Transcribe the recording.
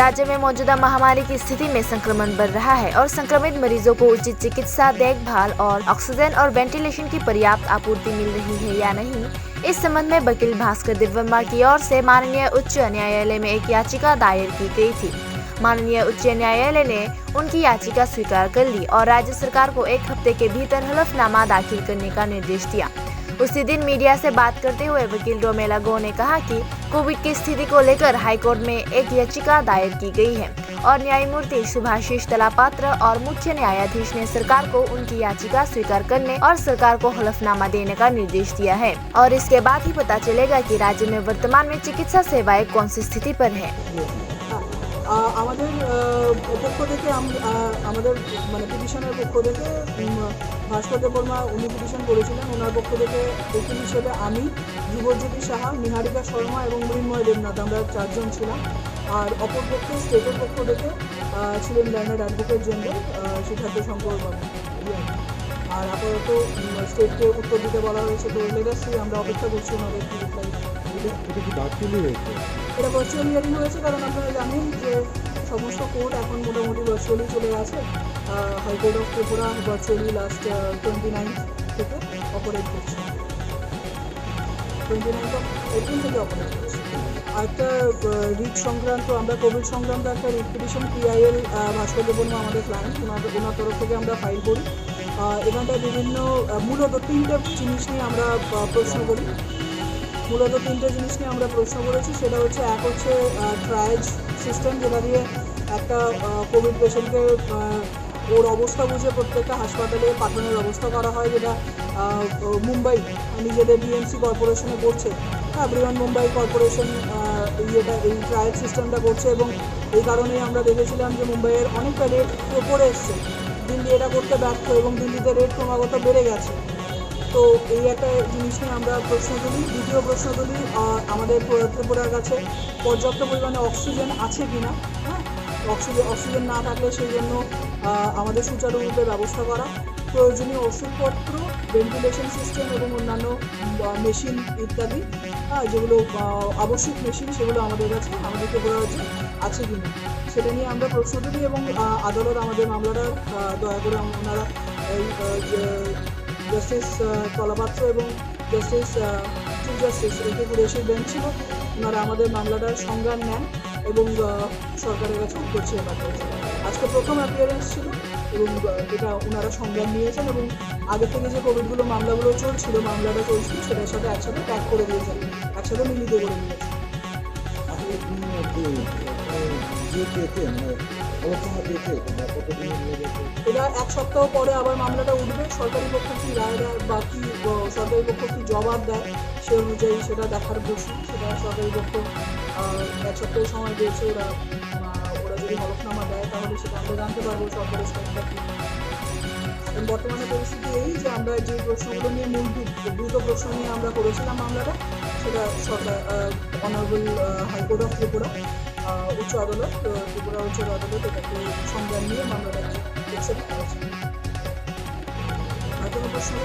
राज्य में मौजूदा महामारी की स्थिति में संक्रमण बढ़ रहा है और संक्रमित मरीजों को उचित चिकित्सा देखभाल और ऑक्सीजन और वेंटिलेशन की पर्याप्त आपूर्ति मिल रही है या नहीं, इस संबंध में वकील भास्कर दिव्यवर्मा की ओर से माननीय उच्च न्यायालय में एक याचिका दायर की गई थी। माननीय उच्च न्यायालय ने उनकी याचिका स्वीकार कर ली और राज्य सरकार को 1 हफ्ते के भीतर हलफनामा दाखिल करने का निर्देश दिया। उसी दिन मीडिया से बात करते हुए वकील रोमेला गो ने कहा कि कोविड की स्थिति को लेकर हाईकोर्ट में एक याचिका दायर की गई है और न्यायमूर्ति सुभाषिष तलापात्र और मुख्य न्यायाधीश ने सरकार को उनकी याचिका स्वीकार करने और सरकार को हलफनामा देने का निर्देश दिया है और इसके बाद ही पता चलेगा कि राज्य में वर्तमान में चिकित्सा सेवाएं कौन सी स्थिति पर है। আমাদের পক্ষ থেকে আমাদের মানে পিটিশনের পক্ষ থেকে ভাস্কর দেববর্মা উনি পিটিশন করেছিলেন। ওনার পক্ষ থেকে উকিল হিসেবে আমি, ধ্রুবজ্যোতি সাহা, নিহারিকা শর্মা এবং মৃন্ময় দেবনাথ, আমরা 4 জন ছিলাম। আর অপরপক্ষে স্টেটের পক্ষ থেকে ছিলেন ল্যান্ডার অ্যাডভোকেট জেনারেল সিদ্ধার্থ শঙ্কর বাবু। আর আপাতত স্টেটকে উত্তর দিতে বলা হয়েছে, তো লেটাসি আমরা অপেক্ষা করছি ওনাদের রিপ্লাই। এটা ভার্চুয়াল হিয়ারিং হয়েছে, কারণ আপনারা জানেন যে সমস্ত কোর্ট এখন মোটামুটি ভার্চুয়ালি চলে গেছে। High court of Tripura virtually last 29 থেকে অপারেট করছে, 29 এপ্রিল থেকে অপারেট করছে। একটা রিট সংক্রান্ত, আমরা কোভিড সংক্রান্ত একটা রিট পিটিশন PIL ভাস্কর দেববর্মা আমাদের ক্লায়েন্ট, ওনার তরফ থেকে আমরা ফাইল করি। এখানটায় বিভিন্ন মূলত 3টে জিনিস নিয়ে আমরা প্রশ্ন করি। করেছি, সেটা হচ্ছে এক হচ্ছে ট্রায়াজ সিস্টেম, যেটা দিয়ে একটা কোভিড পেশেন্টকে ওর অবস্থা বুঝে প্রত্যেকটা হাসপাতালে পাঠানোর ব্যবস্থা করা হয়, যেটা মুম্বাই নিজেদের BMC কর্পোরেশনে করছে। বৃহন মুম্বাই কর্পোরেশন এই ট্রায়াল সিস্টেমটা করছে এবং এই কারণেই আমরা দেখেছিলাম যে মুম্বাইয়ের অনেকটা রেট পড়ে এসছে। দিল্লি এটা করতে ব্যর্থ এবং দিল্লিতে রেট ক্রমাগত বেড়ে গেছে। তো এই একটা জিনিস নিয়ে আমরা প্রশ্ন তুলি। দ্বিতীয় প্রশ্ন তুলি, আমাদের ত্রিপুরার কাছে পর্যাপ্ত পরিমাণে অক্সিজেন আছে কি না। অক্সিজেন না থাকলে সেই জন্য আমাদের সুচারুরূপে ব্যবস্থা করা, প্রয়োজনীয় ওষুধপত্র, ভেন্টিলেশন সিস্টেম এবং অন্যান্য মেশিন ইত্যাদি, যেগুলো আবশ্যিক মেশিন, সেগুলো আমাদের কাছে আমাদের ত্রিপুরা রাজ্যে আছে কি না, সেটা নিয়ে আমরা প্রশ্ন তুলি। এবং আদালত আমাদের মামলাটা দয়া করে ওনারা জাস্টিস তলাপাত্র এবং জাস্টিস চিফ জাস্টিস AK কুরেশির বেঞ্চ ছিল, ওনারা আমাদের মামলাটার সংজ্ঞান নেন এবং সরকারের কাছে উত্তর চেয়ে পাঠিয়েছেন। আজকে প্রথম অ্যাপিয়ারেন্স ছিল এবং এটা ওনারা সংজ্ঞান নিয়েছেন এবং আগে থেকে যে কোভিডগুলো মামলাটা চলছিল সেটার সাথে একসাথে ট্যাগ করে দিয়েছেন, একসাথে মিলিত করে দিয়েছেন। এটা 1 সপ্তাহ পরে আবার মামলাটা উঠবে। সরকারি পক্ষ কি রায় দেয় বা কি সরকারি পক্ষ কি জবাব দেয়, সে অনুযায়ী সেটা দেখার প্রশ্ন। সেটা সরকারি পক্ষ 1 সপ্তাহ সময় দিয়েছে। ওরা যদি হলফনামা দেয় তাহলে সেটা আমরা জানতে পারবো সরকারের স্ট্যান্ডটা কি। বর্তমানে পরিস্থিতি এই যে আমরা যে প্রশ্নগুলো নিয়ে দ্রুত প্রশ্ন নিয়ে আমরা করেছিলাম মামলাটা, সেটা সরকার অনারেবল হাইকোর্ট অফ ত্রিপুরা উচ্চ আদালত, ত্রিপুরা উচ্চ আদালত এটাকে সংজ্ঞান নিয়ে মামলাটাকে অ্যাকসেপ্ট করেছে। আর কোনো প্রশ্ন?